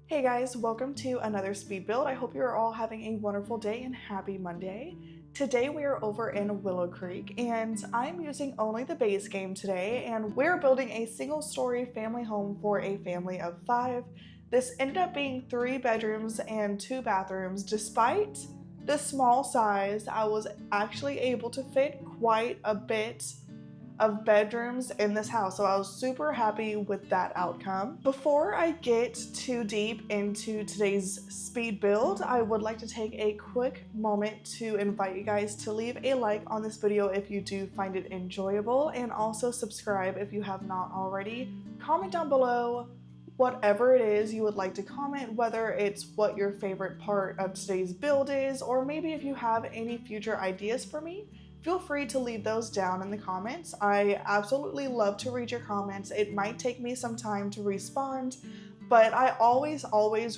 Hey guys, welcome to another speed build. I hope you're all having a wonderful day and happy Monday. Today we are over in Willow Creek and I'm using only the base game today, and we're building a single story family home for a family of 5. This ended up being 3 bedrooms and 2 bathrooms. Despite the small size, I was actually able to fit quite a bit of bedrooms in this house, so I was super happy with that outcome. Before I get too deep into today's speed build, I would like to take a quick moment to invite you guys to leave a like on this video if you do find it enjoyable, and also subscribe if you have not already. Comment down below whatever it is you would like to comment, whether it's what your favorite part of today's build is, or maybe if you have any future ideas for me. Feel free to leave those down in the comments. I absolutely love to read your comments. It might take me some time to respond, but I always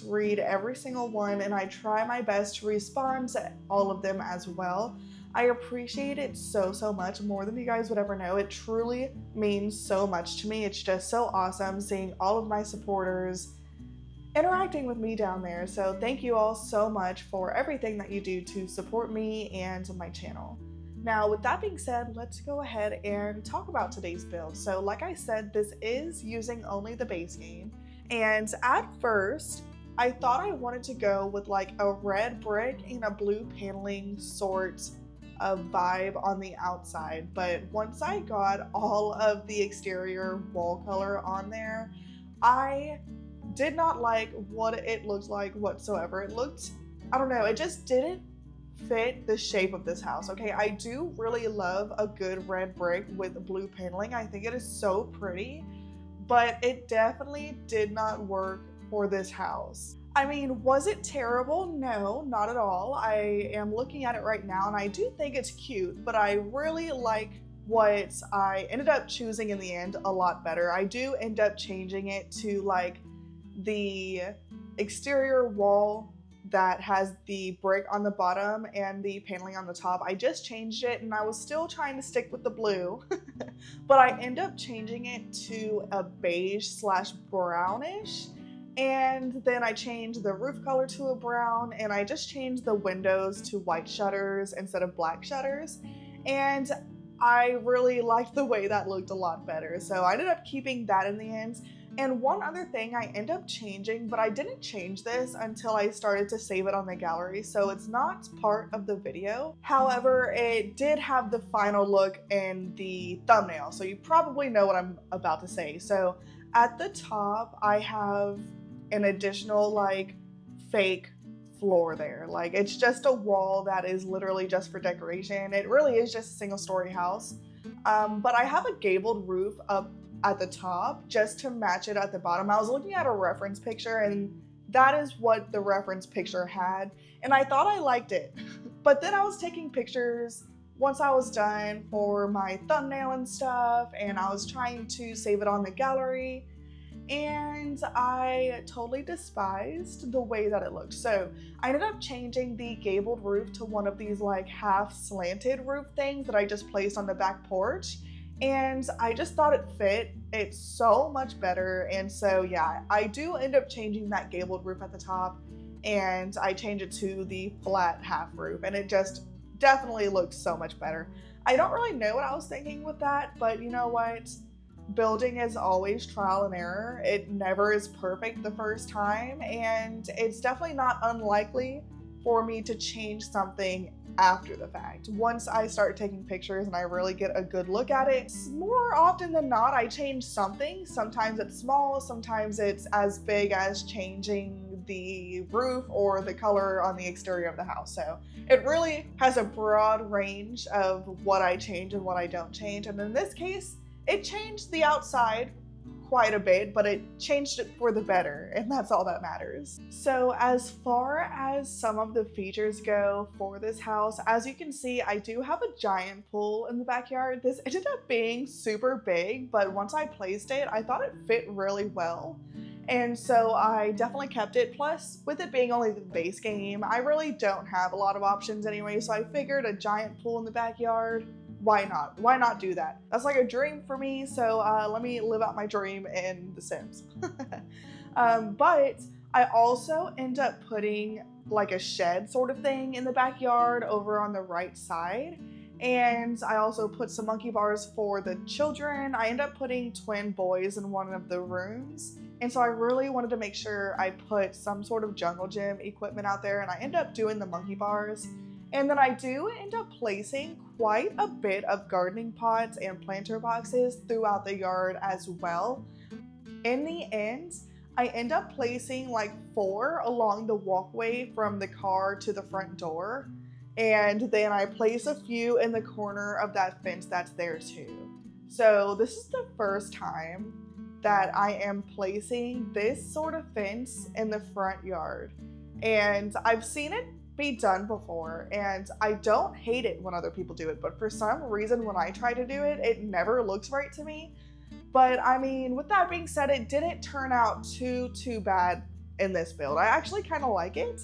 read every single one, and I try my best to respond to all of them as well. I appreciate it so much, more than you guys would ever know. It truly means so much to me. It's just so awesome seeing all of my supporters interacting with me down there. So thank you all so much for everything that you do to support me and my channel. Now, with that being said, let's go ahead and talk about today's build. So like I said, this is using only the base game. And at first, I thought I wanted to go with like a red brick and a blue paneling sort of vibe on the outside. But once I got all of the exterior wall color on there, I did not like what it looked like whatsoever. It looked, I don't know, it just didn't fit the shape of this house. Okay, I do really love a good red brick with blue paneling. I think it is so pretty, but it definitely did not work for this house. I mean, was it terrible? No, not at all. I am looking at it right now and I do think it's cute, but I really like what I ended up choosing in the end a lot better. I do end up changing it to like the exterior wall that has the brick on the bottom and the paneling on the top. I just changed it, and I was still trying to stick with the blue, but I end up changing it to a beige slash brownish. And then I changed the roof color to a brown, and I just changed the windows to white shutters instead of black shutters. And I really liked the way that looked a lot better. So I ended up keeping that in the end. And one other thing I end up changing, but I didn't change this until I started to save it on the gallery, so it's not part of the video. However, it did have the final look in the thumbnail, so you probably know what I'm about to say. So at the top, I have an additional like fake floor there. Like, it's just a wall that is literally just for decoration. It really is just a single story house. But I have a gabled roof up at the top just to match it at the bottom. I was looking at a reference picture and that is what the reference picture had, and I thought I liked it. But then I was taking pictures once I was done for my thumbnail and stuff, and I was trying to save it on the gallery, and I totally despised the way that it looked. So I ended up changing the gabled roof to one of these like half slanted roof things that I just placed on the back porch, and I just thought it fit. It's so much better. And so yeah, I do end up changing that gabled roof at the top, and I change it to the flat half roof, and it just definitely looks so much better. I don't really know what I was thinking with that, but you know what? Building is always trial and error. It never is perfect the first time, and it's definitely not unlikely for me to change something after the fact. Once I start taking pictures and I really get a good look at it, more often than not, I change something. Sometimes it's small, sometimes it's as big as changing the roof or the color on the exterior of the house. So it really has a broad range of what I change and what I don't change. And in this case, it changed the outside quite a bit, but it changed it for the better, and that's all that matters. So as far as some of the features go for this house, as you can see, I do have a giant pool in the backyard. This ended up being super big, but once I placed it, I thought it fit really well. And so I definitely kept it. Plus, with it being only the base game, I really don't have a lot of options anyway, so I figured a giant pool in the backyard, why not? Why not do that? That's like a dream for me, so let me live out my dream in The Sims. But I also end up putting like a shed sort of thing in the backyard over on the right side. And I also put some monkey bars for the children. I end up putting twin boys in one of the rooms. And so I really wanted to make sure I put some sort of jungle gym equipment out there, and I end up doing the monkey bars. And then I do end up placing quite a bit of gardening pots and planter boxes throughout the yard as well. In the end, I end up placing like 4 along the walkway from the car to the front door. And then I place a few in the corner of that fence that's there too. So this is the first time that I am placing this sort of fence in the front yard. And I've seen it be done before, and I don't hate it when other people do it, but for some reason when I try to do it, it never looks right to me. But I mean, with that being said, it didn't turn out too bad in this build. I actually kind of like it.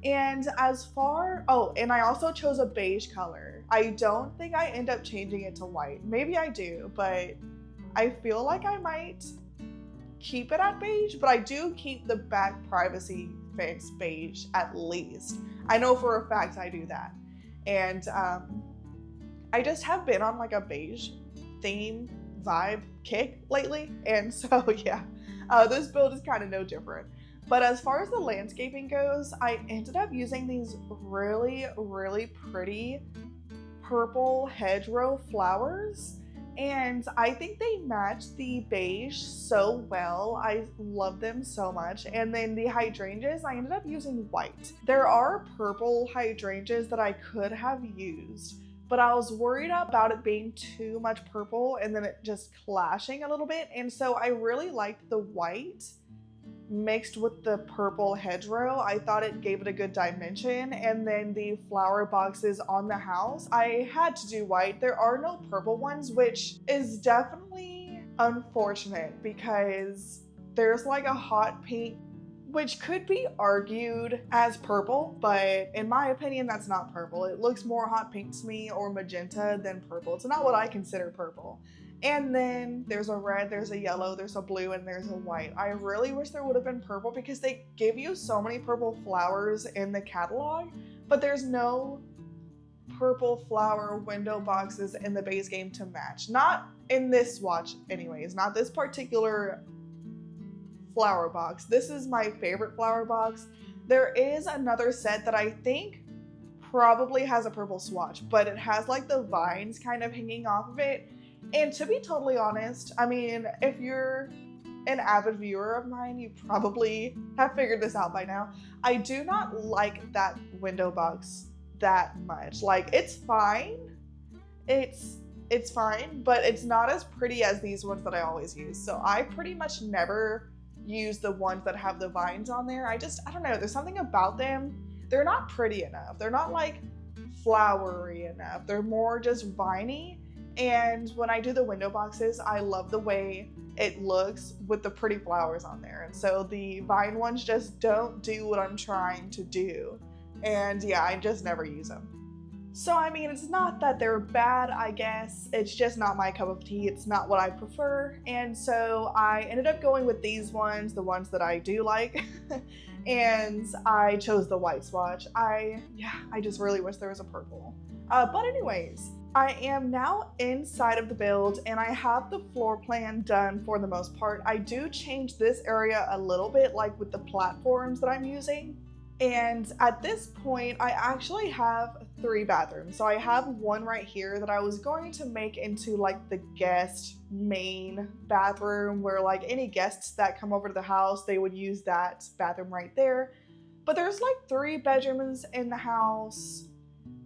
And and I also chose a beige color. I don't think I end up changing it to white. Maybe I do, but I feel like I might keep it at beige, but I do keep the back privacy fence beige at least. I know for a fact I do that. And I just have been on like a beige theme vibe kick lately, and so yeah, this build is kind of no different. But as far as the landscaping goes, I ended up using these really pretty purple hedgerow flowers, and I think they match the beige so well. I love them so much. And then the hydrangeas, I ended up using white. There are purple hydrangeas that I could have used, but I was worried about it being too much purple and then it just clashing a little bit. And so I really liked the white mixed with the purple hedgerow. I thought it gave it a good dimension. And then the flower boxes on the house, I had to do white. There are no purple ones, which is definitely unfortunate because there's like a hot pink, which could be argued as purple, but in my opinion, that's not purple. It looks more hot pink to me, or magenta, than purple. It's not what I consider purple. And then there's a red, there's a yellow, there's a blue, and there's a white. I really wish there would have been purple because they give you so many purple flowers in the catalog, but there's no purple flower window boxes in the base game to match. Not in this swatch anyways, not this particular flower box. This is my favorite flower box. There is another set that I think probably has a purple swatch, but it has like the vines kind of hanging off of it. And to be totally honest, I mean, if you're an avid viewer of mine, you probably have figured this out by now. I do not like that window box that much. Like, it's fine. It's fine, but it's not as pretty as these ones that I always use. So I pretty much never use the ones that have the vines on there. I don't know, there's something about them. They're not pretty enough. They're not like flowery enough. They're more just viney. And when I do the window boxes, I love the way it looks with the pretty flowers on there. And so the vine ones just don't do what I'm trying to do. And yeah, I just never use them. So I mean, it's not that they're bad, I guess. It's just not my cup of tea. It's not what I prefer. And so I ended up going with these ones, the ones that I do like. And I chose the white swatch. I just really wish there was a purple. But anyways, I am now inside of the build and I have the floor plan done for the most part. I do change this area a little bit, like with the platforms that I'm using. And at this point, I actually have 3 bathrooms. So I have one right here that I was going to make into like the guest main bathroom, where like any guests that come over to the house, they would use that bathroom right there. But there's like 3 bedrooms in the house.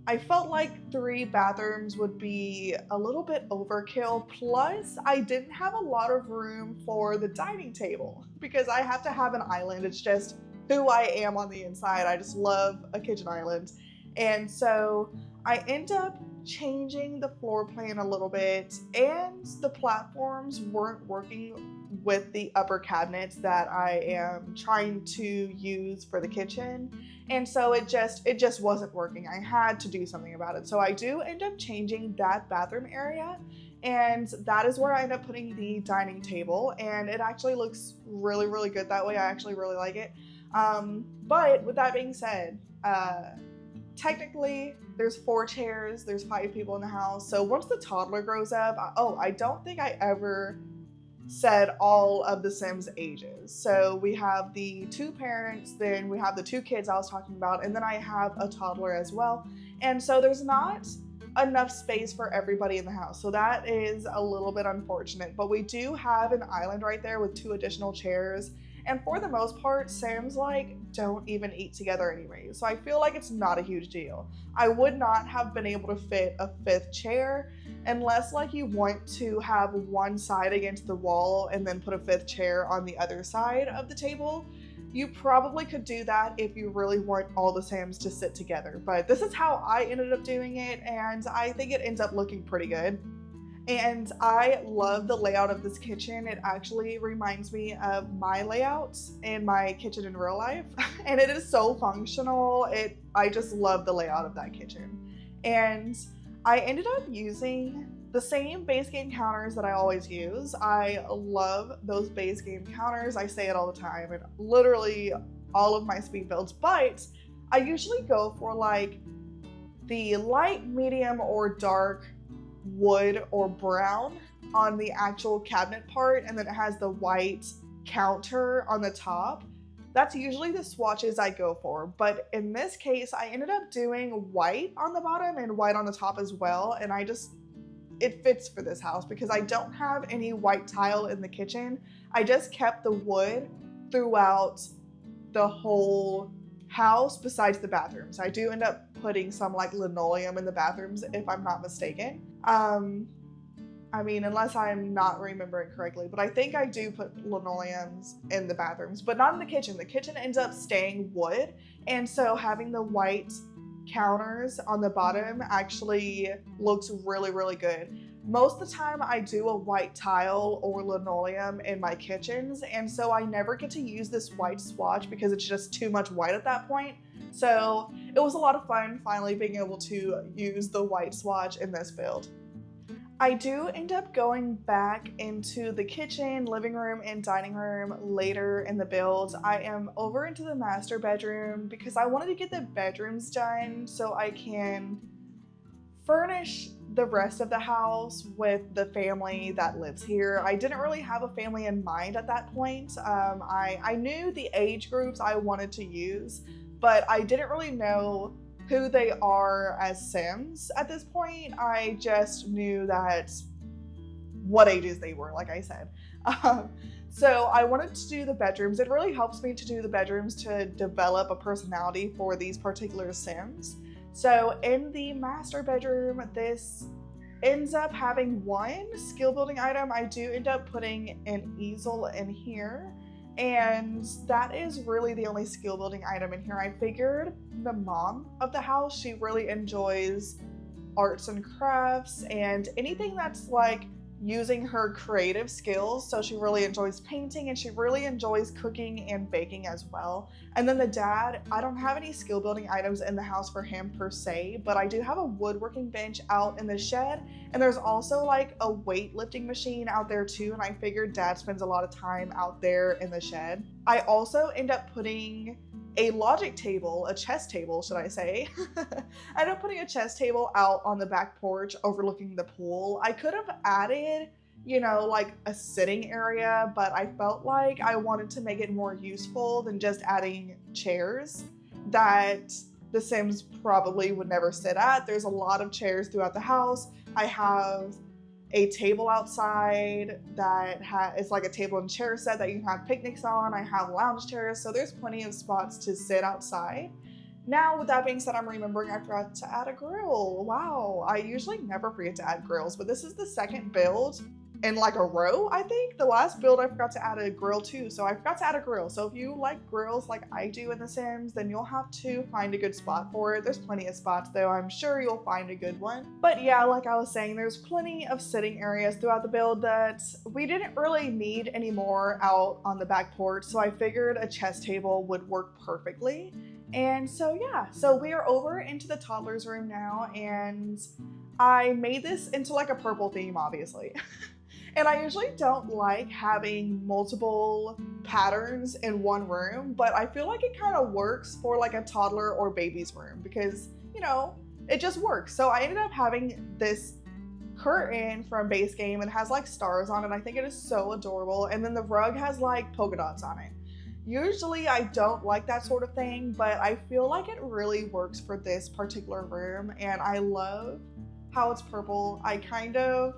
I felt like 3 bathrooms would be a little bit overkill. Plus, I didn't have a lot of room for the dining table because I have to have an island. It's just who I am on the inside. I just love a kitchen island. And so I end up changing the floor plan a little bit, and the platforms weren't working with the upper cabinets that I am trying to use for the kitchen. And so it just wasn't working. I had to do something about it. So I do end up changing that bathroom area, and that is where I end up putting the dining table, and it actually looks really good that way. I actually really like it. But with that being said, technically there's 4 chairs, there's 5 people in the house. So once the toddler grows up, I don't think I ever said all of the Sims ages. So we have the 2 parents, then we have the 2 kids I was talking about, and then I have a toddler as well. And so there's not enough space for everybody in the house. So that is a little bit unfortunate, but we do have an island right there with 2 additional chairs. And for the most part, Sims like don't even eat together anyway. So I feel like it's not a huge deal. I would not have been able to fit a 5th chair unless like you want to have one side against the wall and then put a 5th chair on the other side of the table. You probably could do that if you really want all the Sims to sit together, but this is how I ended up doing it, and I think it ends up looking pretty good. And I love the layout of this kitchen. It actually reminds me of my layouts in my kitchen in real life, and it is so functional. I just love the layout of that kitchen. And I ended up using the same base game counters that I always use. I love those base game counters. I say it all the time and literally all of my speed builds, but I usually go for like the light, medium, or dark wood or brown on the actual cabinet part, and then it has the white counter on the top. That's usually the swatches I go for, but in this case I ended up doing white on the bottom and white on the top as well, and it fits for this house because I don't have any white tile in the kitchen. I just kept the wood throughout the whole house besides the bathrooms. I do end up putting some like linoleum in the bathrooms if I'm not mistaken. I mean, unless I'm not remembering correctly, but I think I do put linoleums in the bathrooms, but not in the kitchen. The kitchen ends up staying wood, and so having the white counters on the bottom actually looks really, really good. Most of the time I do a white tile or linoleum in my kitchens, and so I never get to use this white swatch because it's just too much white at that point. So it was a lot of fun finally being able to use the white swatch in this build. I do end up going back into the kitchen, living room, and dining room later in the build. I am over into the master bedroom because I wanted to get the bedrooms done so I can furnish the rest of the house with the family that lives here. I didn't really have a family in mind at that point. I knew the age groups I wanted to use, but I didn't really know who they are as Sims at this point. I just knew that what ages they were, like I said. So I wanted to do the bedrooms. It really helps me to do the bedrooms to develop a personality for these particular Sims. So in the master bedroom, this ends up having one skill building item. I do end up putting an easel in here, and that is really the only skill building item in here. I figured the mom of the house, she really enjoys arts and crafts and anything that's like using her creative skills. So she really enjoys painting, and she really enjoys cooking and baking as well. And then the dad, I don't have any skill building items in the house for him per se, but I do have a woodworking bench out in the shed, and there's also like a weightlifting machine out there too, and I figured dad spends a lot of time out there in the shed. I also end up putting a logic table, a chess table, should I say. I ended up putting a chess table out on the back porch overlooking the pool. I could have added, you know, like a sitting area, but I felt like I wanted to make it more useful than just adding chairs that the Sims probably would never sit at. There's a lot of chairs throughout the house. I have a table outside that is like a table and chair set that you can have picnics on. I have lounge chairs, so there's plenty of spots to sit outside. Now, with that being said, I'm remembering I forgot to add a grill. Wow, I usually never forget to add grills, but this is the second build in like a row, I think. The last build I forgot to add a grill too, so I forgot to add a grill. So if you like grills like I do in The Sims, then you'll have to find a good spot for it. There's plenty of spots though, I'm sure you'll find a good one. But yeah, like I was saying, there's plenty of sitting areas throughout the build that we didn't really need anymore out on the back porch, so I figured a chess table would work perfectly. And so yeah, so we are over into the toddler's room now, and I made this into like a purple theme, obviously. And I usually don't like having multiple patterns in one room, but I feel like it kind of works for like a toddler or baby's room because, you know, it just works. So I ended up having this curtain from Base Game and has like stars on it. I think it is so adorable. And then the rug has like polka dots on it. Usually I don't like that sort of thing, but I feel like it really works for this particular room, and I love how it's purple. I kind of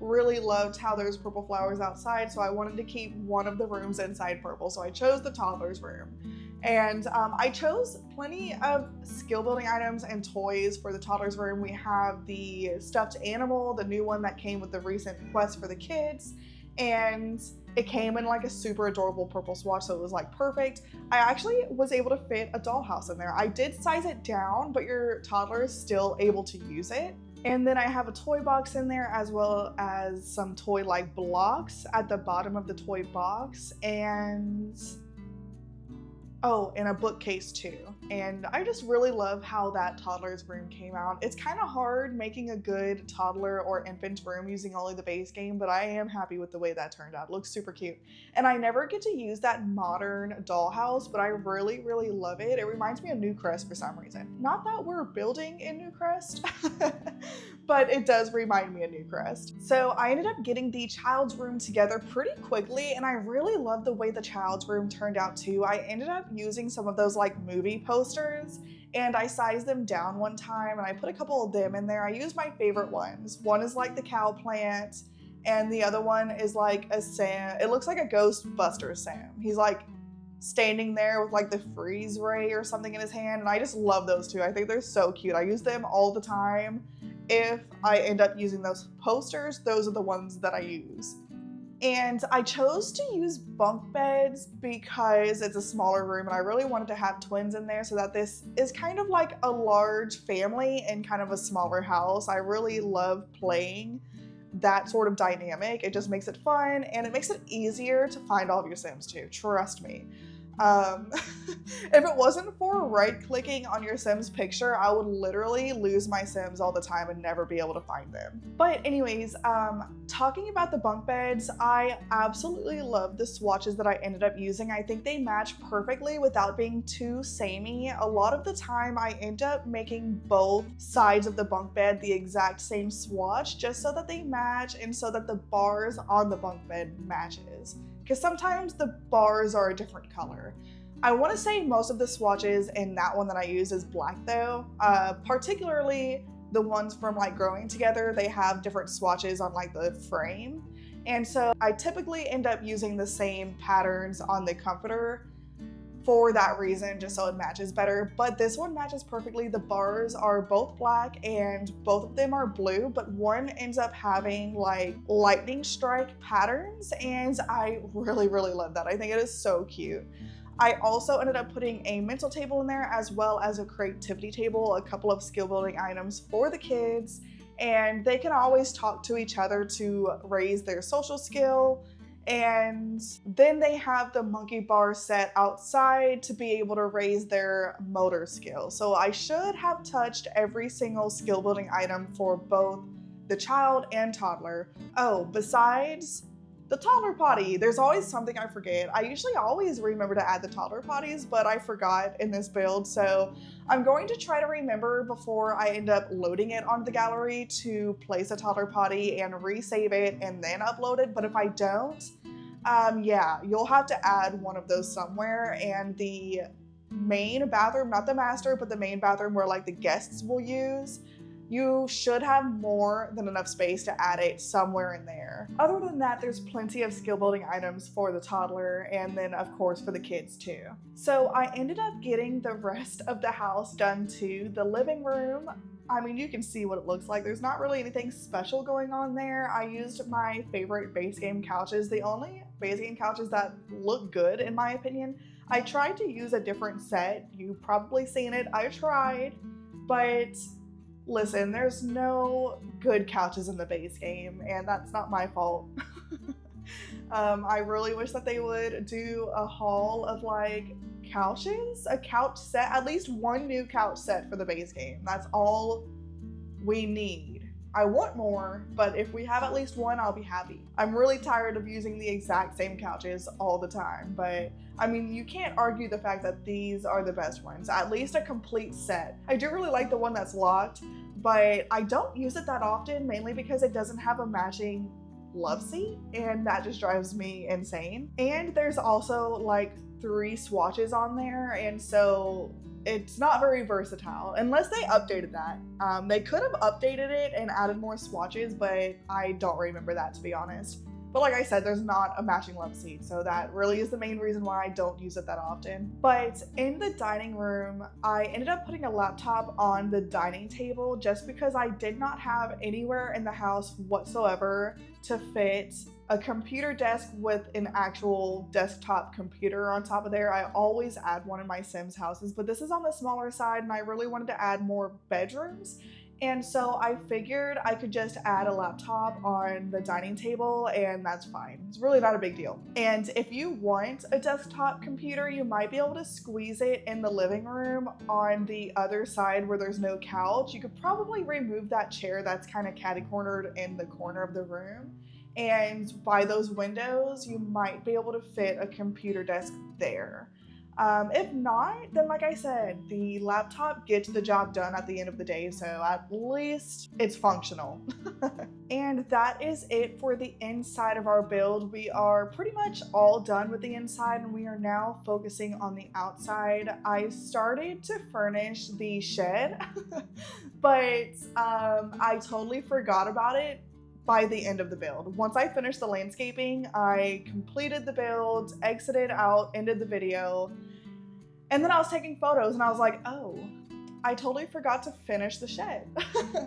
really loved how there's purple flowers outside, so I wanted to keep one of the rooms inside purple, so I chose the toddler's room. And I chose plenty of skill building items and toys for the toddler's room. We have the stuffed animal, the new one that came with the recent quest for the kids, and it came in like a super adorable purple swatch, so it was like perfect. I actually was able to fit a dollhouse in there. I did size it down, but your toddler is still able to use it. And then I have a toy box in there, as well as some toy-like blocks at the bottom of the toy box, and oh, and a bookcase too. And I just really love how that toddler's room came out. It's kind of hard making a good toddler or infant room using only the base game, but I am happy with the way that turned out. It looks super cute. And I never get to use that modern dollhouse, but I really, really love it. It reminds me of Newcrest for some reason. Not that we're building in Newcrest, but it does remind me of Newcrest. So I ended up getting the child's room together pretty quickly, and I really love the way the child's room turned out too. I ended up using some of those like movie posters, and I sized them down one time and I put a couple of them in there. I used my favorite ones. One is like the cow plant, and the other one is like a Sam. It looks like a Ghostbuster Sam. He's like standing there with like the freeze ray or something in his hand, and I just love those two. I think they're so cute. I use them all the time. If I end up using those posters, those are the ones that I use. And I chose to use bunk beds because it's a smaller room and I really wanted to have twins in there so that this is kind of like a large family in kind of a smaller house. I really love playing that sort of dynamic. It just makes it fun, and it makes it easier to find all of your Sims too, trust me. If it wasn't for right-clicking on your Sims picture, I would literally lose my Sims all the time and never be able to find them. But anyways, talking about the bunk beds, I absolutely love the swatches that I ended up using. I think they match perfectly without being too samey. A lot of the time I end up making both sides of the bunk bed the exact same swatch just so that they match and so that the bars on the bunk bed matches. Because sometimes the bars are a different color. I want to say most of the swatches in that one that I use is black though, particularly the ones from like Growing Together. They have different swatches on like the frame, and so I typically end up using the same patterns on the comforter for that reason, just so it matches better. But this one matches perfectly. The bars are both black and both of them are blue, but one ends up having like lightning strike patterns, and I really, really love that. I think it is so cute. I also ended up putting a mental table in there, as well as a creativity table, a couple of skill building items for the kids, and they can always talk to each other to raise their social skill. And then they have the monkey bar set outside to be able to raise their motor skill. So I should have touched every single skill building item for both the child and toddler. Oh, besides the toddler potty, there's always something I forget. I usually always remember to add the toddler potties, but I forgot in this build. So I'm going to try to remember before I end up loading it onto the gallery to place a toddler potty and resave it and then upload it. But if I don't, yeah, you'll have to add one of those somewhere. And the main bathroom, not the master, but the main bathroom where like the guests will use, you should have more than enough space to add it somewhere in there. Other than that, there's plenty of skill building items for the toddler, and then of course for the kids too. So I ended up getting the rest of the house done too. The living room, I mean, you can see what it looks like. There's not really anything special going on there. I used my favorite base game couches, the only base game couches that look good in my opinion. I tried to use a different set. You've probably seen it. I tried, but listen, there's no good couches in the base game, and that's not my fault. I really wish that they would do a haul of like couches, a couch set, at least one new couch set for the base game. That's all we need. I want more, but if we have at least one, I'll be happy. I'm really tired of using the exact same couches all the time, but I mean, you can't argue the fact that these are the best ones, at least a complete set. I do really like the one that's locked, but I don't use it that often, mainly because it doesn't have a matching love seat, and that just drives me insane. And there's also like 3 swatches on there, and so it's not very versatile unless they updated that. They could have updated it and added more swatches, but I don't remember that, to be honest. But like I said, there's not a matching love seat, so that really is the main reason why I don't use it that often. But in the dining room, I ended up putting a laptop on the dining table just because I did not have anywhere in the house whatsoever to fit a computer desk with an actual desktop computer on top of there. I always add one in my Sims houses, but this is on the smaller side and I really wanted to add more bedrooms. And so I figured I could just add a laptop on the dining table and that's fine. It's really not a big deal. And if you want a desktop computer, you might be able to squeeze it in the living room on the other side where there's no couch. You could probably remove that chair that's kind of catty-cornered in the corner of the room. And by those windows, you might be able to fit a computer desk there. If not, then like I said, the laptop gets the job done at the end of the day, so at least it's functional. And that is it for the inside of our build. We are pretty much all done with the inside and we are now focusing on the outside. I started to furnish the shed, but I totally forgot about it by the end of the build. Once I finished the landscaping, I completed the build, exited out, ended the video, and then I was taking photos and I was like, oh, I totally forgot to finish the shed.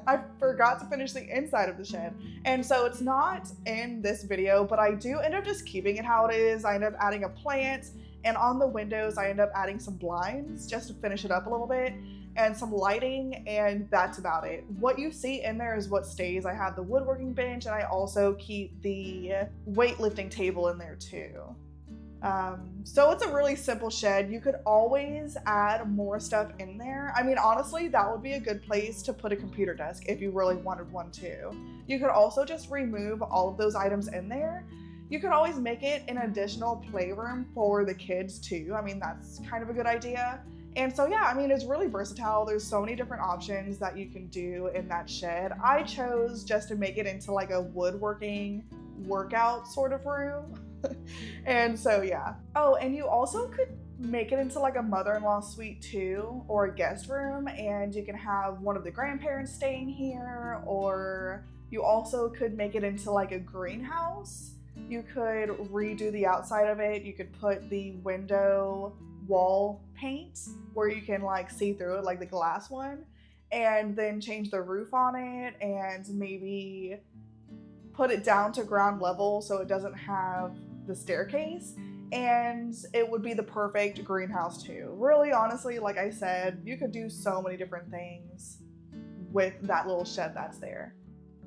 I forgot to finish the inside of the shed. And so it's not in this video, but I do end up just keeping it how it is. I end up adding a plant, and on the windows, I end up adding some blinds just to finish it up a little bit, and some lighting, and that's about it. What you see in there is what stays. I have the woodworking bench, and I also keep the weightlifting table in there too. So it's a really simple shed. You could always add more stuff in there. I mean, honestly, that would be a good place to put a computer desk if you really wanted one too. You could also just remove all of those items in there. You could always make it an additional playroom for the kids too. I mean, that's kind of a good idea. And so yeah, I mean, it's really versatile. There's so many different options that you can do in that shed. I chose just to make it into like a woodworking workout sort of room. And so yeah. Oh, and you also could make it into like a mother-in-law suite too, or a guest room, and you can have one of the grandparents staying here, or you also could make it into like a greenhouse. You could redo the outside of it. You could put the window wall paint where you can like see through it, like the glass one, and then change the roof on it and maybe put it down to ground level so it doesn't have the staircase, and it would be the perfect greenhouse too. Really, honestly, like I said, you could do so many different things with that little shed that's there.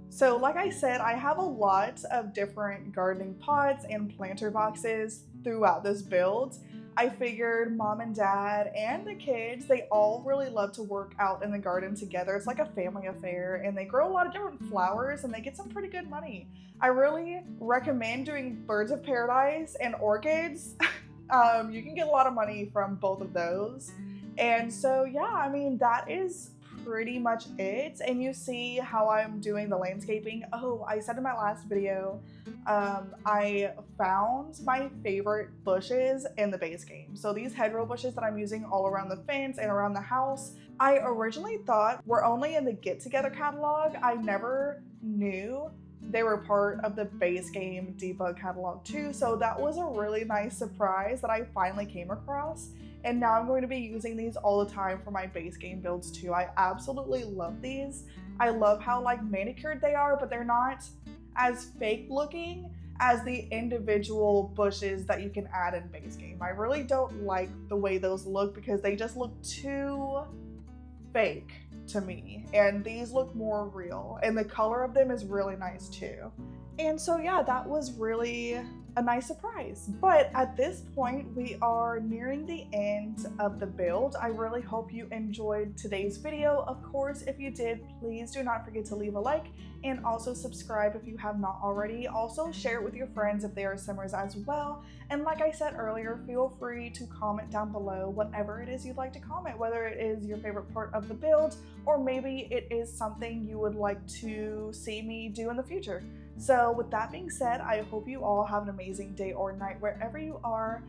So like I said, I have a lot of different gardening pots and planter boxes throughout this build. I figured mom and dad and the kids, they all really love to work out in the garden together. It's like a family affair, and they grow a lot of different flowers and they get some pretty good money. I really recommend doing birds of paradise and orchids. You can get a lot of money from both of those. And so yeah, I mean, that is pretty much it. And you see how I'm doing the landscaping. Oh, I said in my last video, I found my favorite bushes in the base game. So these hedgerow bushes that I'm using all around the fence and around the house, I originally thought were only in the Get Together catalog. I never knew they were part of the base game debug catalog too. So that was a really nice surprise that I finally came across. And now I'm going to be using these all the time for my base game builds too. I absolutely love these. I love how like manicured they are, but they're not as fake looking as the individual bushes that you can add in base game. I really don't like the way those look because they just look too fake to me, and these look more real, and the color of them is really nice too. And so yeah, that was really a nice surprise. But at this point, we are nearing the end of the build. I really hope you enjoyed today's video. Of course, if you did, please do not forget to leave a like and also subscribe if you have not already. Also, share it with your friends if they are Simmers as well. And like I said earlier, feel free to comment down below whatever it is you'd like to comment, whether it is your favorite part of the build or maybe it is something you would like to see me do in the future. So with that being said, I hope you all have an amazing day or night wherever you are.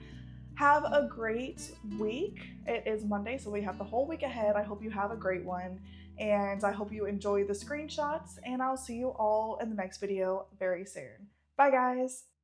Have a great week. It is Monday, so we have the whole week ahead. I hope you have a great one, and I hope you enjoy the screenshots, and I'll see you all in the next video very soon. Bye guys!